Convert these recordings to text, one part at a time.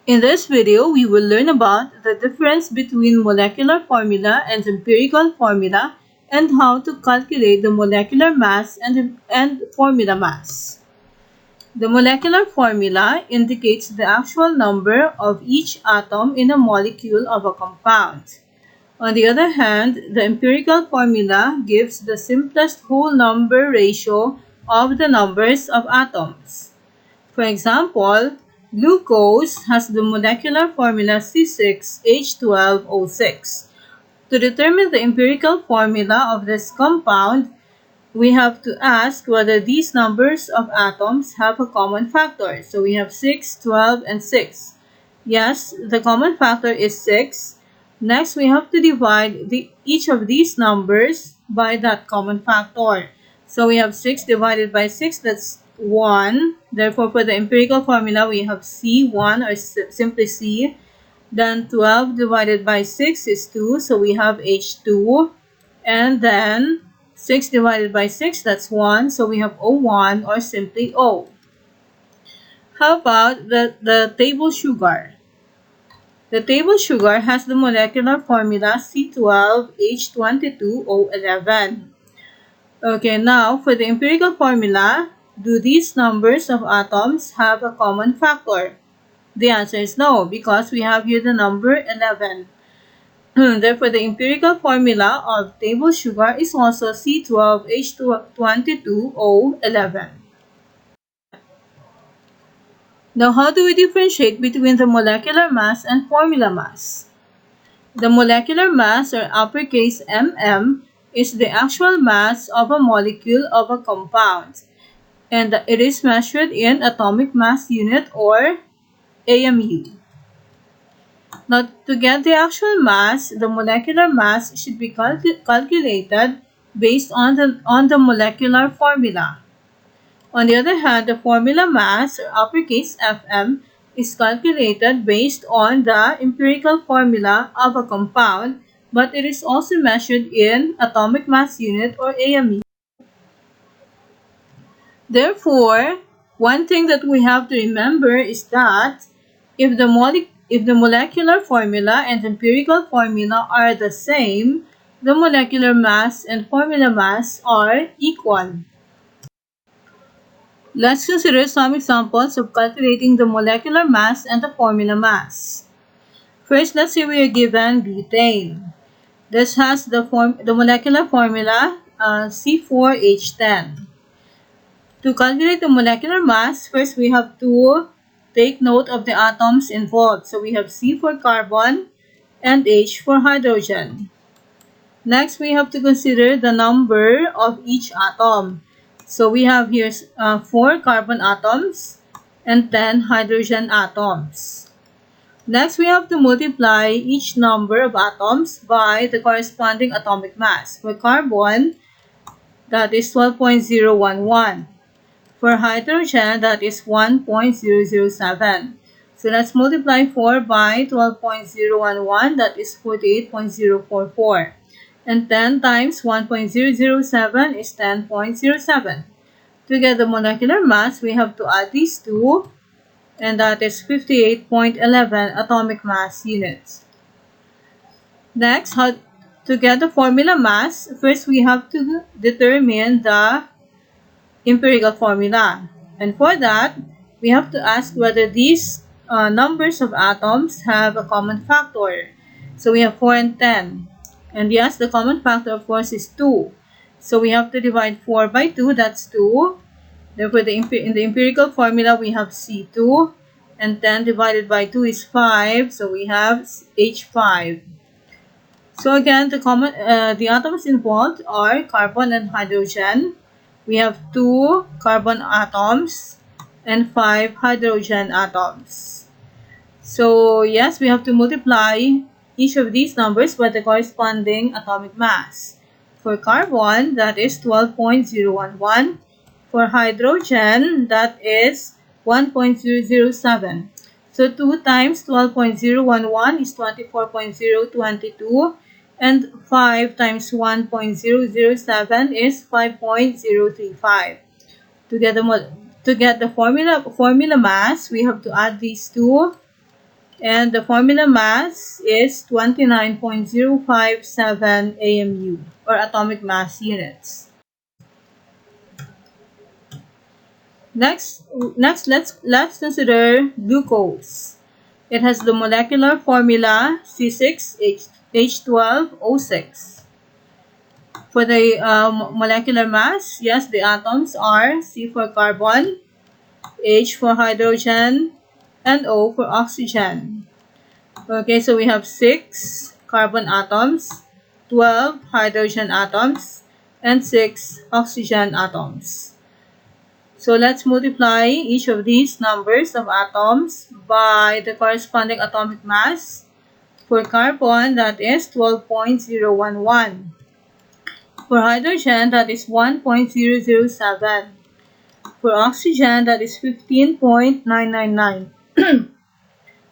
In this video, we will learn about the difference between molecular formula and empirical formula and how to calculate the molecular mass and formula mass. The molecular formula indicates the actual number of each atom in a molecule of a compound. On the other hand, the empirical formula gives the simplest whole number ratio of the numbers of atoms. For example, glucose has the molecular formula C6H12O6. To determine the empirical formula of this compound, we have to ask whether these numbers of atoms have a common factor. So we have 6, 12, and 6. Yes, the common factor is 6. Next, we have to divide each of these numbers by that common factor. So we have 6 divided by 6, that's 1. Therefore, for the empirical formula, we have C1 or simply C. Then 12 divided by 6 is 2, so we have H2. And then 6 divided by 6, that's 1, so we have O1 or simply O. How about the table sugar? The table sugar has the molecular formula C12H22O11. Okay, now for the empirical formula, do these numbers of atoms have a common factor? The answer is no, because we have here the number 11. Therefore, the empirical formula of table sugar is also C12H22O11. Now, how do we differentiate between the molecular mass and formula mass? The molecular mass, or uppercase MM, is the actual mass of a molecule of a compound, and it is measured in atomic mass unit or AMU. Now, to get the actual mass, the molecular mass should be calculated based on the molecular formula. On the other hand, the formula mass, or uppercase FM, is calculated based on the empirical formula of a compound, but it is also measured in atomic mass unit or AMU. Therefore, one thing that we have to remember is that if the molecular formula and empirical formula are the same, the molecular mass and formula mass are equal. Let's consider some examples of calculating the molecular mass and the formula mass. First, let's say we are given butane. This has the molecular formula C4H10. To calculate the molecular mass, first we have to take note of the atoms involved. So we have C for carbon and H for hydrogen. Next, we have to consider the number of each atom. So we have here 4 carbon atoms and 10 hydrogen atoms. Next, we have to multiply each number of atoms by the corresponding atomic mass. For carbon, that is 12.011. For hydrogen, that is 1.007. So let's multiply 4 by 12.011, that is 48.044. And 10 times 1.007 is 10.07. To get the molecular mass, we have to add these two, and that is 58.11 atomic mass units. Next, to get the formula mass, first we have to determine the empirical formula. And for that, we have to ask whether these numbers of atoms have a common factor. So we have 4 and 10. And yes, the common factor, of course, is 2. So we have to divide 4 by 2, that's 2. Therefore, in the empirical formula, we have C2. And 10 divided by 2 is 5. So we have H5. So again, the atoms involved are carbon and hydrogen. We have 2 carbon atoms and 5 hydrogen atoms. So yes, we have to multiply each of these numbers by the corresponding atomic mass. For carbon, that is 12.011. For hydrogen, that is 1.007. So 2 times 12.011 is 24.022. And 5 times 1.007 is 5.035. To get the formula mass, we have to add these two And the formula mass is 29.057 AMU, or atomic mass units. Next, let's consider glucose. It has the molecular formula C6H12O6. For the molecular mass, yes, the atoms are C for carbon, H for hydrogen, and O for oxygen. Okay, so we have 6 carbon atoms, 12 hydrogen atoms, and 6 oxygen atoms. So let's multiply each of these numbers of atoms by the corresponding atomic mass. For carbon, that is 12.011. For hydrogen, that is 1.007. For oxygen, that is 15.999.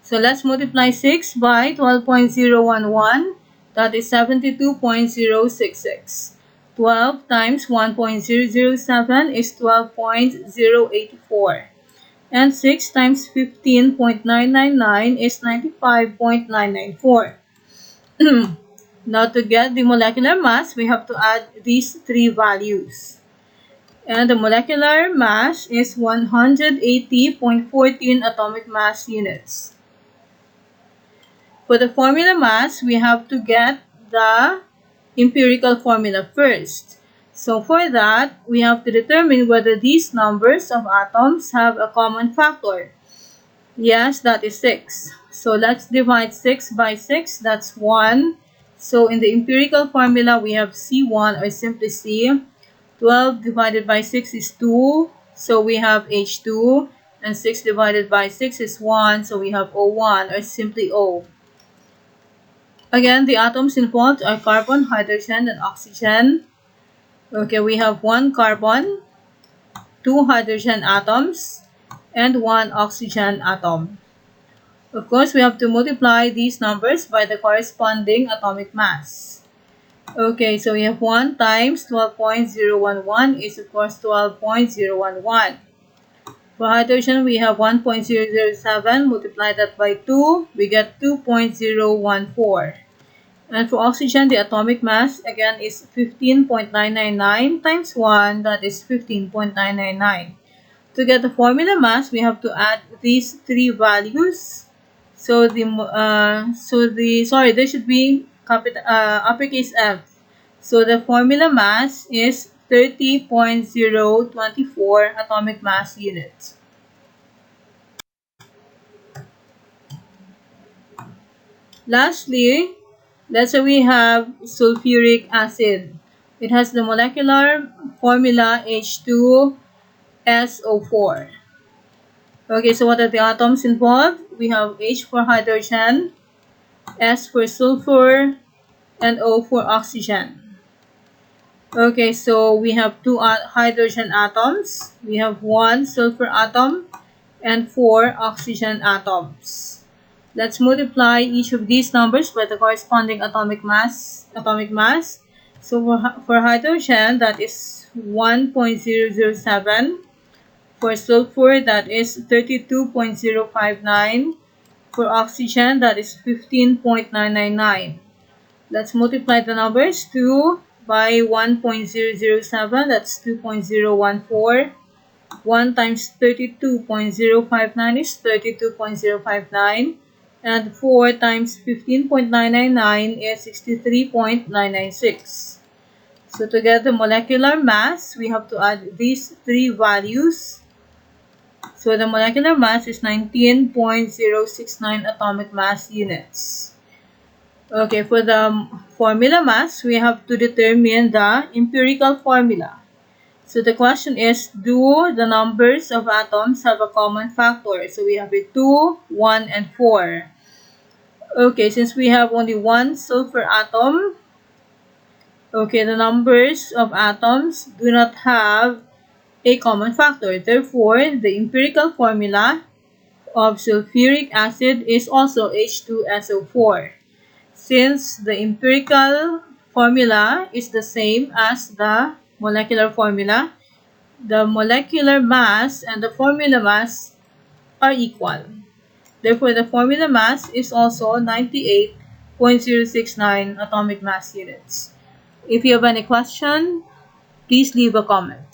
So let's multiply 6 by 12.011. That is 72.066. 12 times 1.007 is 12.084. And 6 times 15.999 is 95.994. Now to get the molecular mass, we have to add these three values. And the molecular mass is 180.14 atomic mass units. For the formula mass, we have to get the empirical formula first. So for that, we have to determine whether these numbers of atoms have a common factor. Yes, that is 6. So let's divide 6 by 6. That's 1. So in the empirical formula, we have C1, or simply C. 12 divided by 6 is 2. So we have H2. And 6 divided by 6 is 1. So we have O1, or simply O. Again, the atoms involved are carbon, hydrogen, and oxygen. Okay, we have 1 carbon, 2 hydrogen atoms, and 1 oxygen atom. Of course, we have to multiply these numbers by the corresponding atomic mass. Okay, so we have 1 times 12.011 is of course 12.011. For hydrogen, we have 1.007, multiply that by 2, we get 2.014. And for oxygen, the atomic mass again is 15.999 times 1, that is 15.999. To get the formula mass, we have to add these three values. So there should be uppercase F. So the formula mass is 30.024 atomic mass units. Lastly, let's say we have sulfuric acid. It has the molecular formula H2SO4. Okay, so what are the atoms involved? We have H for hydrogen, S for sulfur, and O for oxygen. Okay, so we have 2 hydrogen atoms. We have 1 sulfur atom and 4 oxygen atoms. Let's multiply each of these numbers by the corresponding atomic mass. So for hydrogen, that is 1.007. For sulfur, that is 32.059. For oxygen, that is 15.999. Let's multiply the numbers. 2 by 1.007, that's 2.014. 1 times 32.059 is 32.059. And 4 times 15.999 is 63.996. So to get the molecular mass, we have to add these three values. So the molecular mass is 19.069 atomic mass units. Okay, for the formula mass, we have to determine the empirical formula. So the question is, do the numbers of atoms have a common factor? So we have a 2, 1, and 4. Okay, since we have only 1 sulfur atom, okay, the numbers of atoms do not have a common factor. Therefore, the empirical formula of sulfuric acid is also H2SO4. Since the empirical formula is the same as the molecular formula, the molecular mass and the formula mass are equal. Therefore, the formula mass is also 98.069 atomic mass units. If you have any question, please leave a comment.